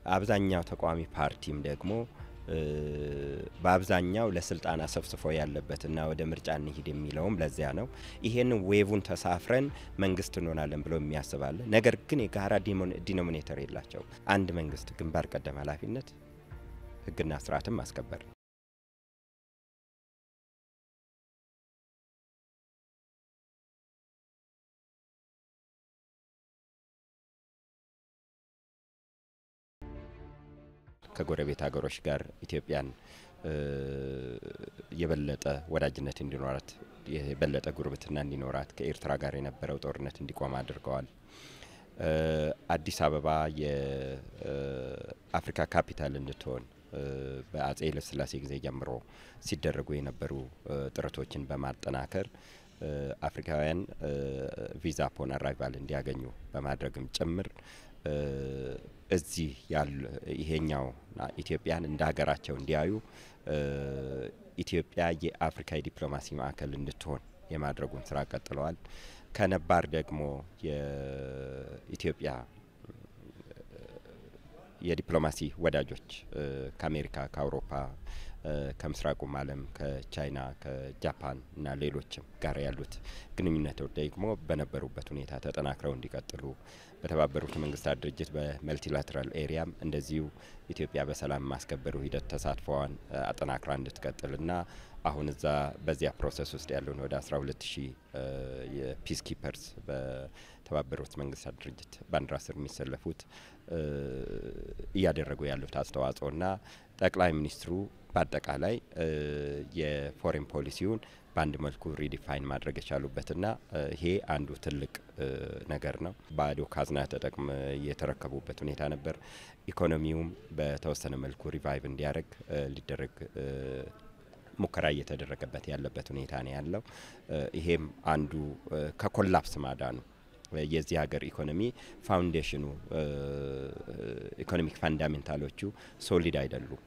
አብዛኛው ተቋሚ ፓርቲም ደግሞ በአብዛኛው ለስልጣን አሰፍስፎ ያለበትና ወደ ምርጫ እንሂድ የሚለውም ለዚያ ነው። ይሄን ዌቭን ተሳፍረን መንግስት እንሆናለን ብሎ የሚያስባለ ነገር ግን የጋራ ዲኖሚኔተር የላቸው። አንድ መንግስት ግንባር ቀደም ኃላፊነት ህግና ስርዓትን ማስከበር ነው። ከጎረቤት ሀገሮች ጋር ኢትዮጵያን የበለጠ ወዳጅነት እንዲኖራት የበለጠ ጉርብትና እንዲኖራት ከኤርትራ ጋር የነበረው ጦርነት እንዲቆም አድርገዋል። አዲስ አበባ የአፍሪካ ካፒታል እንድትሆን በአጼ ኃይለ ሥላሴ ጊዜ ጀምሮ ሲደረጉ የነበሩ ጥረቶችን በማጠናከር አፍሪካውያን ቪዛ ፖን አራይቫል እንዲያገኙ በማድረግም ጭምር እዚህ ያሉ ይሄኛው ኢትዮጵያን እንደ ሀገራቸው እንዲያዩ ኢትዮጵያ የአፍሪካ ዲፕሎማሲ ማዕከል እንድትሆን የማድረጉን ስራ ቀጥለዋል። ከነባር ደግሞ የኢትዮጵያ የዲፕሎማሲ ወዳጆች ከአሜሪካ፣ ከአውሮፓ፣ ከምስራቁም ዓለም ከቻይና፣ ከጃፓን እና ሌሎችም ጋር ያሉት ግንኙነቶች ደግሞ በነበሩበት ሁኔታ ተጠናክረው እንዲቀጥሉ በተባበሩት መንግስታት ድርጅት በመልቲላተራል ኤሪያም እንደዚሁ ኢትዮጵያ በሰላም ማስከበሩ ሂደት ተሳትፎዋን አጠናክራ እንድትቀጥልና አሁን እዛ በዚያ ፕሮሰስ ውስጥ ያለውን ወደ 12000 የፒስ ኪፐርስ በተባበሩት መንግስታት ድርጅት ባንዲራ ስር የሚሰለፉት እያደረጉ ያሉት አስተዋጽኦና ጠቅላይ ሚኒስትሩ በአጠቃላይ የፎሬን ፖሊሲውን በአንድ መልኩ ሪዲፋይን ማድረግ የቻሉበትና ይሄ አንዱ ትልቅ ነገር ነው። ባዶ ካዝና ተጠቅም የተረከቡበት ሁኔታ ነበር። ኢኮኖሚውም በተወሰነ መልኩ ሪቫይቭ እንዲያደርግ ሊደረግ ሙከራ እየተደረገበት ያለበት ሁኔታ ነው ያለው። ይሄም አንዱ ከኮላፕስ ማዳኑ የዚህ ሀገር ኢኮኖሚ ፋውንዴሽኑ ኢኮኖሚክ ፋንዳሜንታሎቹ ሶሊድ አይደሉም።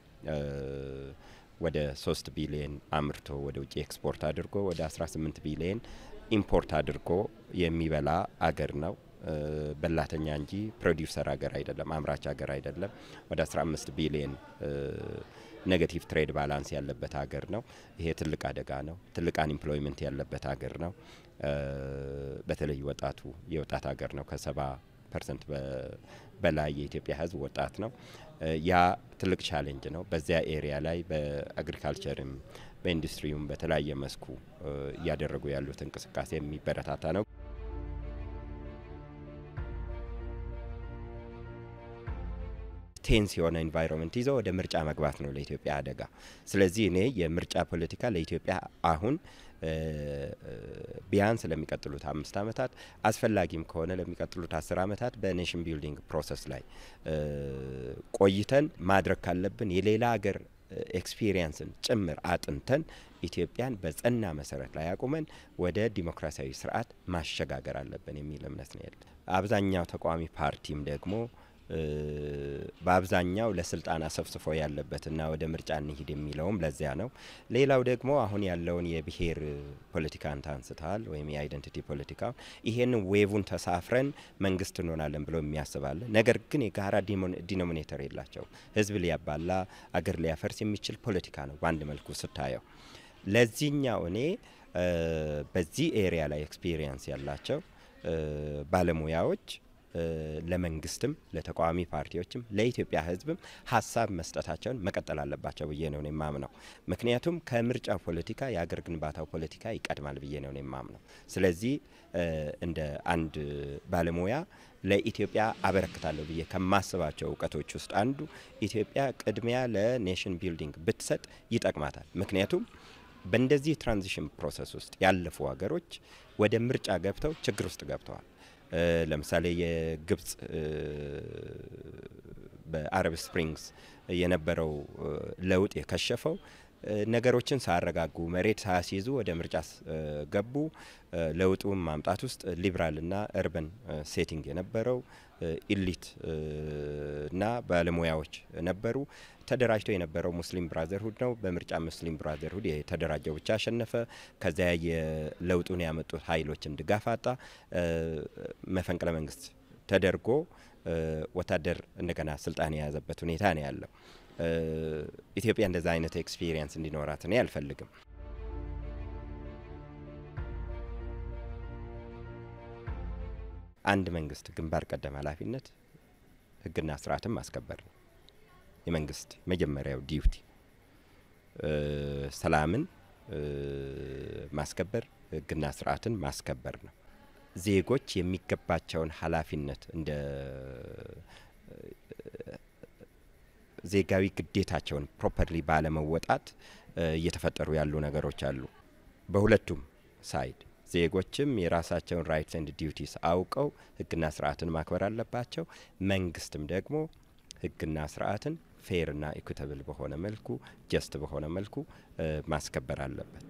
ወደ 3 ቢሊዮን አምርቶ ወደ ውጭ ኤክስፖርት አድርጎ ወደ 18 ቢሊዮን ኢምፖርት አድርጎ የሚበላ አገር ነው። በላተኛ እንጂ ፕሮዲውሰር ሀገር አይደለም፣ አምራች ሀገር አይደለም። ወደ 15 ቢሊዮን ኔጌቲቭ ትሬድ ባላንስ ያለበት ሀገር ነው። ይሄ ትልቅ አደጋ ነው። ትልቅ አንኤምፕሎይመንት ያለበት ሀገር ነው። በተለይ ወጣቱ የወጣት ሀገር ነው። ከ70% በላይ የኢትዮጵያ ሕዝብ ወጣት ነው። ያ ትልቅ ቻሌንጅ ነው። በዚያ ኤሪያ ላይ በአግሪካልቸርም በኢንዱስትሪውም በተለያየ መስኩ እያደረጉ ያሉት እንቅስቃሴ የሚበረታታ ነው። ቴንስ የሆነ ኢንቫይሮንመንት ይዞ ወደ ምርጫ መግባት ነው ለኢትዮጵያ አደጋ። ስለዚህ እኔ የምርጫ ፖለቲካ ለኢትዮጵያ አሁን ቢያንስ ለሚቀጥሉት 5 አመታት አስፈላጊም ከሆነ ለሚቀጥሉት 10 አመታት በኔሽን ቢልዲንግ ፕሮሰስ ላይ ቆይተን ማድረግ ካለብን የሌላ ሀገር ኤክስፒሪየንስን ጭምር አጥንተን ኢትዮጵያን በጸና መሰረት ላይ አቁመን ወደ ዲሞክራሲያዊ ስርዓት ማሸጋገር አለብን የሚል እምነት ነው ያለው። አብዛኛው ተቋሚ ፓርቲም ደግሞ በአብዛኛው ለስልጣን አሰፍስፎ ያለበትና ወደ ምርጫ እንሂድ የሚለውም ለዚያ ነው። ሌላው ደግሞ አሁን ያለውን የብሔር ፖለቲካን ታንስተዋል ወይም የአይደንቲቲ ፖለቲካ ይሄን ዌቭን ተሳፍረን መንግስት እንሆናለን ብሎ የሚያስባለ ነገር ግን የጋራ ዲኖሚኔተር የላቸው። ህዝብ ሊያባላ አገር ሊያፈርስ የሚችል ፖለቲካ ነው በአንድ መልኩ ስታየው። ለዚህኛው እኔ በዚህ ኤሪያ ላይ ኤክስፒሪየንስ ያላቸው ባለሙያዎች ለመንግስትም ለተቃዋሚ ፓርቲዎችም ለኢትዮጵያ ህዝብም ሀሳብ መስጠታቸውን መቀጠል አለባቸው ብዬ ነው የማምነው። ምክንያቱም ከምርጫ ፖለቲካ የአገር ግንባታው ፖለቲካ ይቀድማል ብዬ ነው የማምነው። ስለዚህ እንደ አንድ ባለሙያ ለኢትዮጵያ አበረክታለሁ ብዬ ከማስባቸው እውቀቶች ውስጥ አንዱ ኢትዮጵያ ቅድሚያ ለኔሽን ቢልዲንግ ብትሰጥ ይጠቅማታል። ምክንያቱም በእንደዚህ ትራንዚሽን ፕሮሰስ ውስጥ ያለፉ ሀገሮች ወደ ምርጫ ገብተው ችግር ውስጥ ገብተዋል። ለምሳሌ የግብጽ በአረብ ስፕሪንግስ የነበረው ለውጥ የከሸፈው ነገሮችን ሳያረጋጉ መሬት ሳያስይዙ ወደ ምርጫ ገቡ። ለውጡን ማምጣት ውስጥ ሊበራልና አርበን ሴቲንግ የነበረው ኢሊት እና ባለሙያዎች ነበሩ። ተደራጅቶ የነበረው ሙስሊም ብራዘርሁድ ነው። በምርጫ ሙስሊም ብራዘርሁድ የተደራጀው ብቻ አሸነፈ። ከዚያ የለውጡን ያመጡት ኃይሎችን ድጋፍ አጣ። መፈንቅለ መንግስት ተደርጎ ወታደር እንደገና ስልጣን የያዘበት ሁኔታ ነው ያለው። ኢትዮጵያ እንደዛ አይነት ኤክስፒሪየንስ እንዲኖራት እኔ አልፈልግም። አንድ መንግስት ግንባር ቀደም ኃላፊነት ህግና ስርዓትን ማስከበር ነው። የመንግስት መጀመሪያው ዲዩቲ ሰላምን ማስከበር፣ ህግና ስርዓትን ማስከበር ነው። ዜጎች የሚገባቸውን ኃላፊነት እንደ ዜጋዊ ግዴታቸውን ፕሮፐርሊ ባለመወጣት እየተፈጠሩ ያሉ ነገሮች አሉ። በሁለቱም ሳይድ ዜጎችም የራሳቸውን ራይትስ ኤንድ ዲዩቲስ አውቀው ህግና ስርዓትን ማክበር አለባቸው። መንግስትም ደግሞ ህግና ስርዓትን ፌርና ኢኩዊታብል በሆነ መልኩ ጀስት በሆነ መልኩ ማስከበር አለበት።